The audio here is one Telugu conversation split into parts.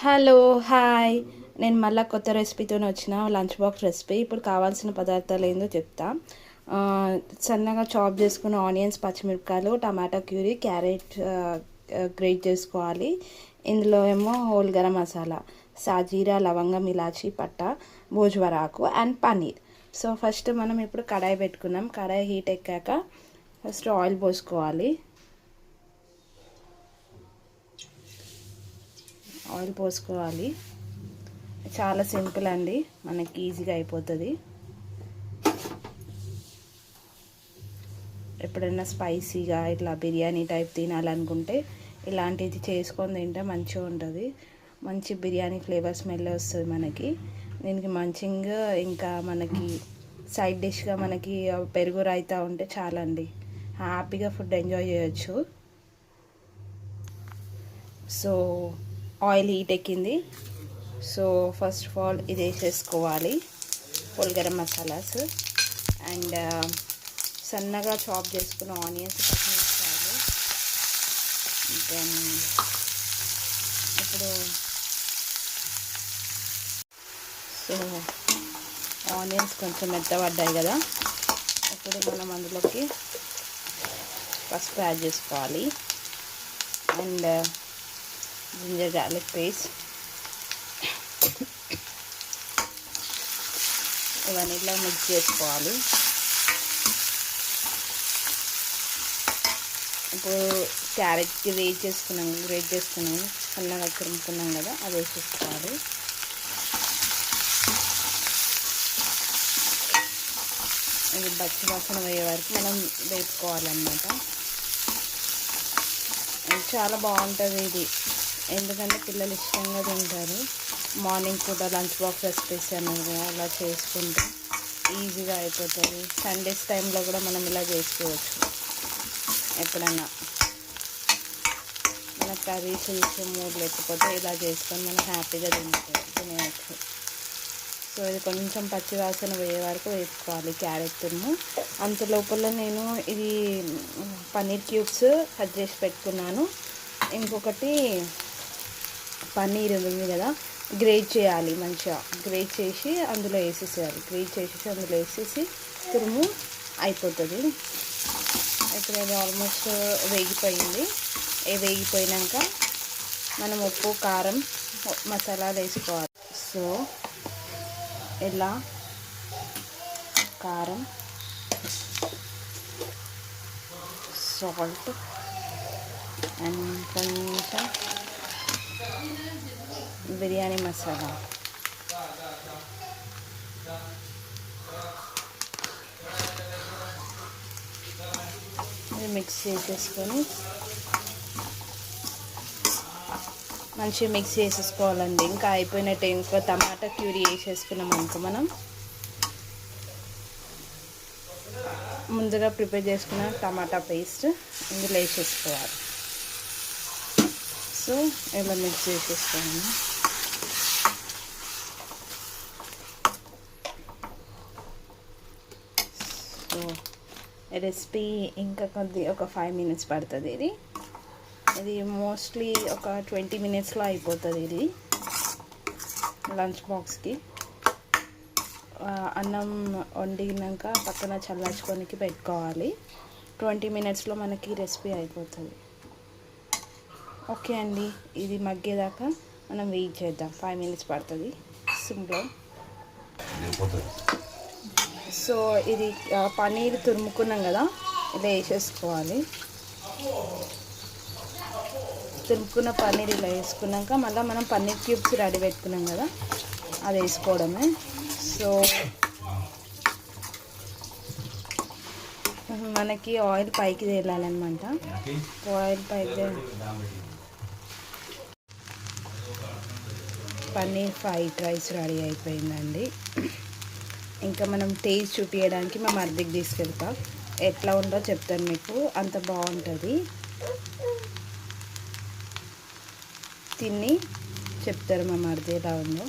హలో హాయ్ నేను మళ్ళీ కొత్త రెసిపీతో వచ్చిన లంచ్ బాక్స్ రెసిపీ. ఇప్పుడు కావాల్సిన పదార్థాలు ఏందో చెప్తా. సన్నగా చాప్ చేసుకున్న ఆనియన్స్, పచ్చిమిరపకాయలు, టమాటా క్యూరీ, క్యారెట్ గ్రేట్ చేసుకోవాలి. ఇందులో ఏమో హోల్ గరం మసాలా, సాజీరా, లవంగం, ఇలాచీ, పట్ట, భోజ్వరాకు అండ్ పన్నీర్. సో ఫస్ట్ మనం ఇప్పుడు కడాయి పెట్టుకున్నాం. కడాయి హీట్ ఎక్కాక ఫస్ట్ ఆయిల్ పోసుకోవాలి. ఆయిల్ పోసుకోవాలి. చాలా సింపుల్ అండి, మనకి ఈజీగా అయిపోతుంది. ఎప్పుడైనా స్పైసీగా ఇట్లా బిర్యానీ టైప్ తినాలనుకుంటే ఇలాంటిది చేసుకొని తింటే మంచిగా ఉంటుంది. మంచి బిర్యానీ ఫ్లేవర్ స్మెల్ వస్తుంది మనకి. దీనికి మంచిగా ఇంకా మనకి సైడ్ డిష్గా మనకి పెరుగు రైతా ఉంటే చాలండి, హ్యాపీగా ఫుడ్ ఎంజాయ్ చేయొచ్చు. సో ఆయిల్ హీట్ ఎక్కింది. సో ఫస్ట్ ఆఫ్ ఆల్ ఇది వేసేసుకోవాలి, హోల్ గరం మసాలాస్ అండ్ సన్నగా చాప్ చేసుకున్న ఆనియన్స్, పచ్చిమిరపకాయలు. దెన్ ఇప్పుడు సో ఆనియన్స్ కొంచెం మెత్తబడ్డాయి కదా, ఇప్పుడు మనం అందులోకి పసుపు యాడ్ చేసుకోవాలి అండ్ జింజర్ గార్లిక్ పేస్ట్. ఇవన్నీ ఇలా మిక్స్ చేసుకోవాలి. ఇప్పుడు క్యారెట్ గ్రేట్ చేసుకున్నాము సన్నగా తురుముకున్నాం కదా, అది వేసేసుకోవాలి. ఇది పచ్చి వాసన పోయే వరకు మనం వేపుకోవాలన్నమాట. చాలా బాగుంటుంది ఇది, ఎందుకంటే పిల్లలు ఇష్టంగా తింటారు. మార్నింగ్ పూట లంచ్ బాక్స్ రెసిపీస్ అనేది అలా చేసుకుంటే ఈజీగా అయిపోతుంది. సండేస్ టైంలో కూడా మనం ఇలా చేసుకోవచ్చు. ఎప్పుడైనా మన కర్రీస్ చేసే మూడు లేకపోతే ఇలా చేసుకొని మనం హ్యాపీగా తినేయచ్చు. సో ఇది కొంచెం పచ్చి వాసన పోయే వరకు వేసుకోవాలి క్యారెట్ తురుము. అంత లోపల నేను ఇది పన్నీర్ క్యూబ్స్ కట్ చేసి పెట్టుకున్నాను. ఇంకొకటి పన్నీర్ ఉంది కదా, గ్రేట్ చేయాలి. మంచిగా గ్రేట్ చేసి అందులో వేసేసేయాలి. గ్రేట్ చేసేసి అందులో వేసేసి తురుము అయిపోతుంది. ఇప్పుడు ఇది ఆల్మోస్ట్ వేగిపోయింది. వేగిపోయినాక మనం ఉప్పు, కారం, మసాలాలు వేసుకోవాలి. సో ఇలా కారం, సాల్ట్ అండ్ కొంచెం బిర్యానీ మసాలా, ఇది మిక్స్ చేసేసుకొని మంచిగా మిక్స్ చేసేసుకోవాలండి. ఇంకా అయిపోయినట్టే. ఇంకా టమాటా క్యూరీ వేసేసుకున్నాం అనుకో, మనం ముందుగా ప్రిపేర్ చేసుకున్న టమాటా పేస్ట్ ఇందులో వేసేసుకోవాలి. సో ఇలా మిక్స్ చేసేసుకోండి. సో రెసిపీ ఇంకా ఒక 5 minutes పడుతుంది. ఇది మోస్ట్లీ ఒక 20 minutesలో అయిపోతుంది. ఇది లంచ్ బాక్స్కి అన్నం వండినాక పక్కన చల్లార్చుకోనికి పెట్టుకోవాలి. 20 minutesలో మనకి రెసిపీ అయిపోతుంది. ఓకే అండి, ఇది మగ్గేదాకా మనం వెయిట్ చేద్దాం. 5 minutes పడుతుంది సిమ్లో. సో ఇది పన్నీర్ తురుముకున్నాం కదా, ఇలా వేసేసుకోవాలి. తురుముకున్న పన్నీర్ ఇలా వేసుకున్నాక మళ్ళీ మనం పన్నీర్ క్యూబ్స్ రెడీ పెట్టుకున్నాం కదా, అది వేసుకోవడమే. సో మనకి ఆయిల్ పైకి తేలాలన్నమాట. ఆయిల్ పైకి పన్నీర్ ఫ్రైడ్ రైస్ రెడీ అయిపోయిందండి. ఇంకా మనం టేస్ట్ చూపించడానికి మా మరిదికి తీసుకెళ్తాం. ఎట్లా ఉందో చెప్తాను మీకు, అంత బాగుంటుంది. తిని చెప్తారు మా మరిది ఎలా ఉందో.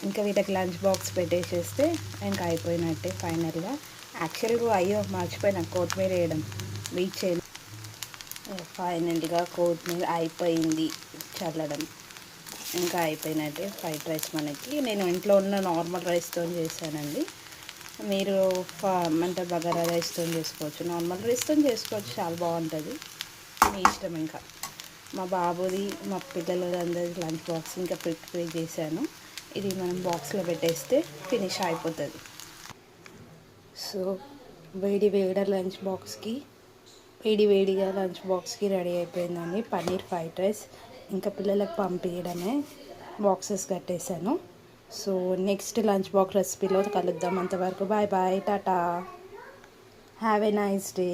ఇంకా వీళ్ళకి లంచ్ బాక్స్ పెట్టేసేస్తే ఇంకా అయిపోయినట్టే ఫైనల్గా. యాక్చువల్గా అయ్యో మర్చిపోయినా కొత్తిమీర వేయడం, వెయిట్ చేయలేదు. ఫైనల్గా కొత్తిమీర అయిపోయింది చల్లడం. ఇంకా అయిపోయినట్టే ఫ్రైడ్ రైస్ మనకి. నేను ఇంట్లో ఉన్న నార్మల్ రైస్తో చేశానండి. మీరు అంటే బగారా రైస్తో చేసుకోవచ్చు, నార్మల్ రైస్తో చేసుకోవచ్చు, చాలా బాగుంటుంది, మీ ఇష్టం. ఇంకా మా బాబుది మా పిల్లలది అందరిది లంచ్ బాక్స్ ఇంకా ప్రిపేర్ చేశాను. ఇది మనం బాక్స్లో పెట్టేస్తే ఫినిష్ అయిపోతుంది. సో వేడిగా లంచ్ బాక్స్కి రెడీ అయిపోయిందండి పన్నీర్ ఫ్రైడ్ రైస్. ఇంకా పిల్లలకు పంపించడమే, బాక్సెస్ కట్టేశాను. సో నెక్స్ట్ లంచ్ బాక్స్ రెసిపీలో కలుద్దాం. అంతవరకు bye bye, tata, have a nice day.